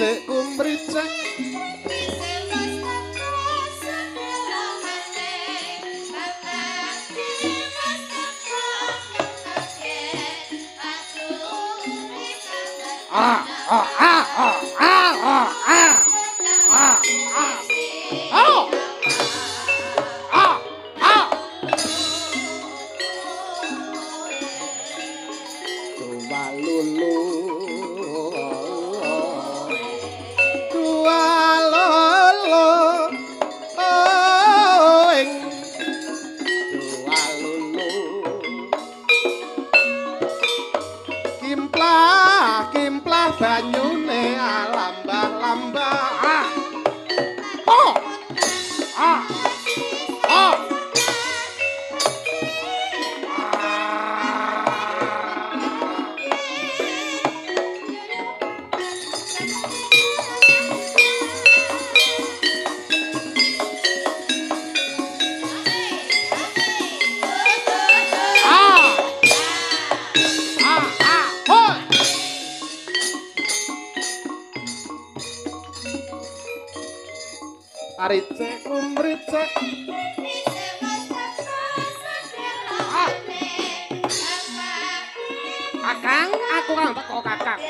Aricik kumricik ah ah ah ah ah ah ah ah oh ah ah dua lulu dua lulu oh ing dua lulu kimplah kimplah banyune lambah-lambah ah oh ah oh Aricik kumricik Kakang aku kang teko Kakang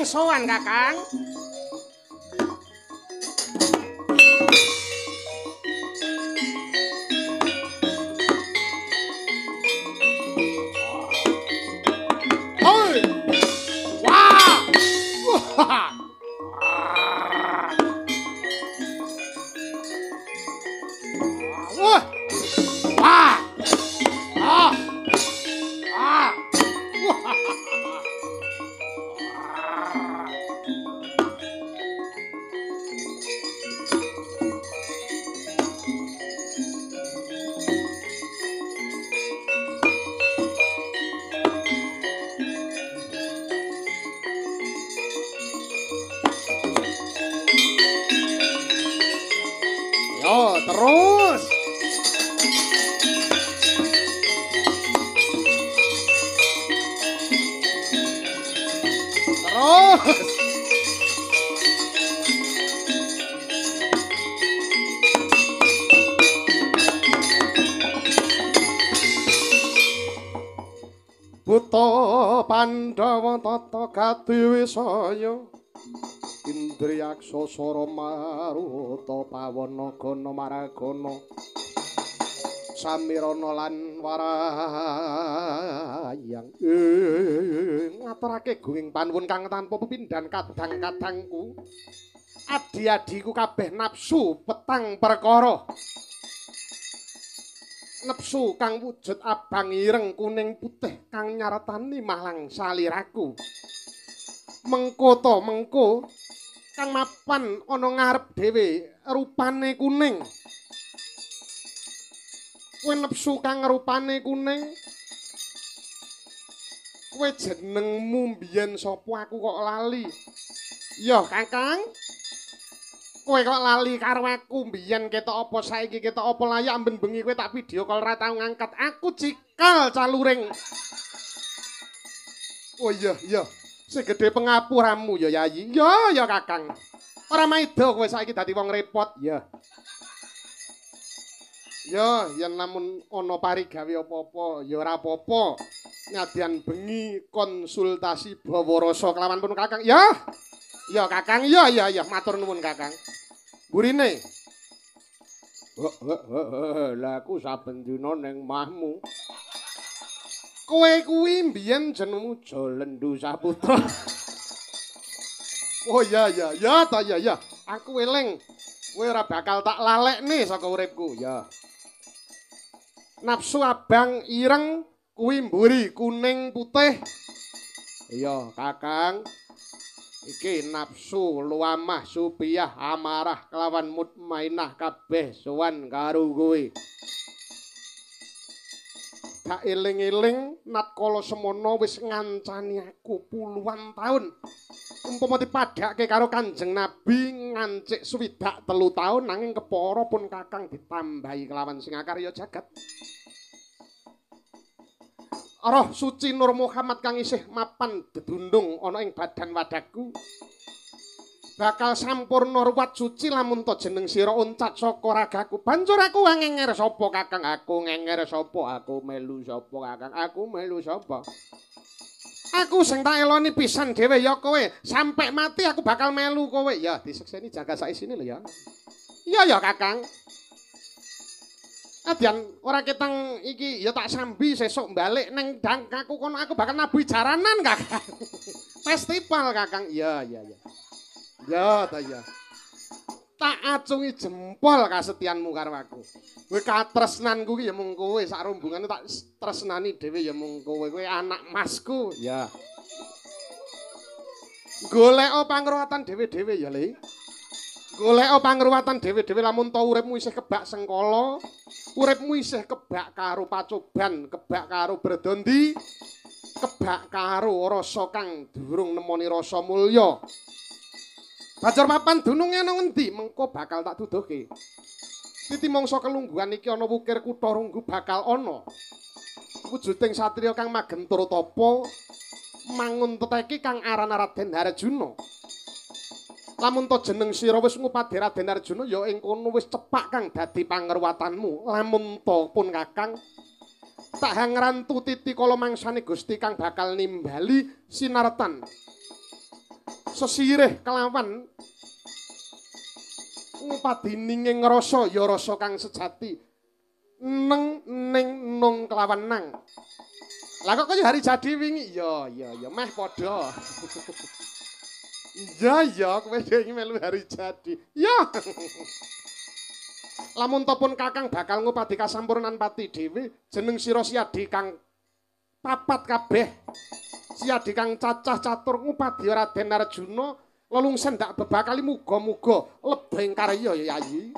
sowan Kakang oi wah wah wah wah ah ah terus Buta Pandhawa tata Gatiwisaya Indriyaksa Sara Maruta Pawana Gana Maragana Samirana lan Warayang ngaturake gunging panuwun kang tanpa pepindhan kadang-kadangku adi-adiku kabeh nafsu petang perkara nepsu kang wujud abang ireng kuning putih kang nyaretani malang saliraku mengko to mengko kang mapan ana ngarep dhewe rupane kuning kowe nepsu kang rupane kuning Kowe jenengmu mbiyen sapa aku kok lali? Yo, Kakang. Kowe kok lali karo aku mbiyen ketok apa saiki ketok apa layak amben bengi kowe tak video call ora tau ngangkat. Aku cikal caluring. Oh iya, iya. Sing gedhe pengapuramu ya Yayi. Ya Kakang. Ora maido kowe saiki dadi wong repot. Ya. Ya, yen lamun ana parigawe apa-apa ya ora apa-apa. Nyadian bengi konsultasi bawa rasa kelawan pun Kakang. Ya. Ya Kakang, ya matur nuwun Kakang. Burine. Lah aku saben dina ning mahmu. Kowe kuwi mbiyen jenengmu Jolendu Saputra. Oh ya. Aku eling. Kowe ora bakal tak lalekne saka uripku, ya. Nafsu abang ireng kuwi mburi kuning putih. Iya, Kakang. Iki nafsu luamah supiyah amarah kelawan mutmainah kabeh sowan karo kowe. Tak eling-eling natkala semono wis ngancani aku puluhan taun. Umpama dipadhake karo Kanjeng Nabi ngancik 63 taun nanging kepara pun Kakang ditambahi kelawan sing akarya jagat. Roh suci Nur Muhammad kang isih mapan dedundung ana ing badan wadahku bakal sampurna ruwat suci lamun to jeneng sira oncat saka ragaku. Banjur aku ngenger sapa Kakang? Aku ngenger sapa? Aku melu sapa Kakang? Aku melu sapa? Aku sing tak eloni pisan dhewe ya kowe. Sampai mati aku bakal melu kowe. Ya disekseni jaga saisine lho ya. Iya ya Kakang. Adian ora ketang iki ya tak sambi sesuk balik neng dangkaku kono aku bakal nabuhi jaranan Kakang. Festival Kakang. Iya. Ya ta ya. Tak acungi jempol kasetianmu karo aku. Kowe katresnanku ki ya mung kowe sak rombongane tak tresnani dhewe ya mung kowe. Kowe anak masku. Ya. Golek pangruwatan dhewe-dhewe ya Le. Golek pangruwatan dhewe-dhewe lamun to uripmu isih kebak sengkala. Uripmu isih kebak karo pacoban, kebak karo berdondi, kebak karo rasa kang durung nemoni rasa mulya. Bajur papan dununge ana ngendi? Mengko bakal tak tuduhke. Titi mangsa kelungguhan iki ana wukir kutha Runggu bakal ana. Wujuding satriya kang magentur tapa mangunteteki kang aran Raden Harjuna. Lamun to jeneng sira wis ngupadi Raden Arjuna ya ing kono wis cepak kang dadi pangruwatanmu. Lamun to pun Kakang tak hangrantu titi kala mangsane Gusti kang bakal nimbali sinartan. Sesirih kelawan ngupadi ninging rasa ya rasa kang sejati. Neng ning nung kelawan nang. Lah kok kaya hari jadi wingi? Ya meh padha. Ya, kowe dhewe melu hari jadi. Ya. Lamun to pun Kakang bakal ngupadi kasampurnan pati dhewe, jeneng sira Siadi kang papat kabeh. Siadi kang cacah catur ngupadi Raden Arjuna, lelungsen ndak bebakali muga-muga lebeng karya ya Yayi.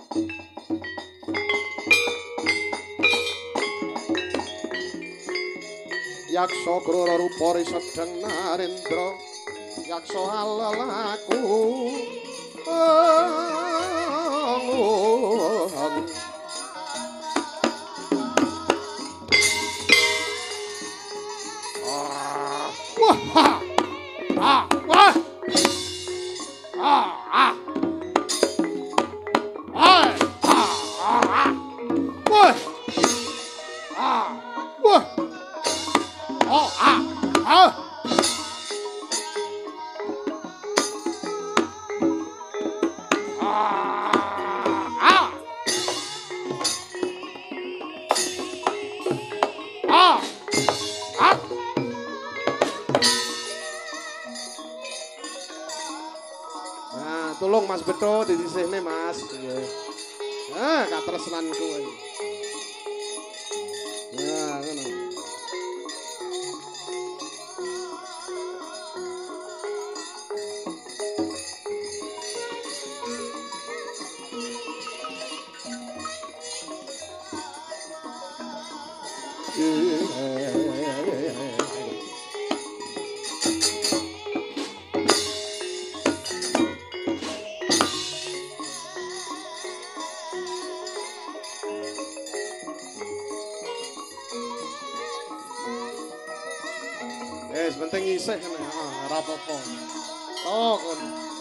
Yaksa Krara rupa sedeng Narendra. Yaksa alalaku Tolong Mas Beto di sini Mas. Ah, katresnanku. Nah, ngono. wis penting isih kene. Ora apa-apa. Oh, kono.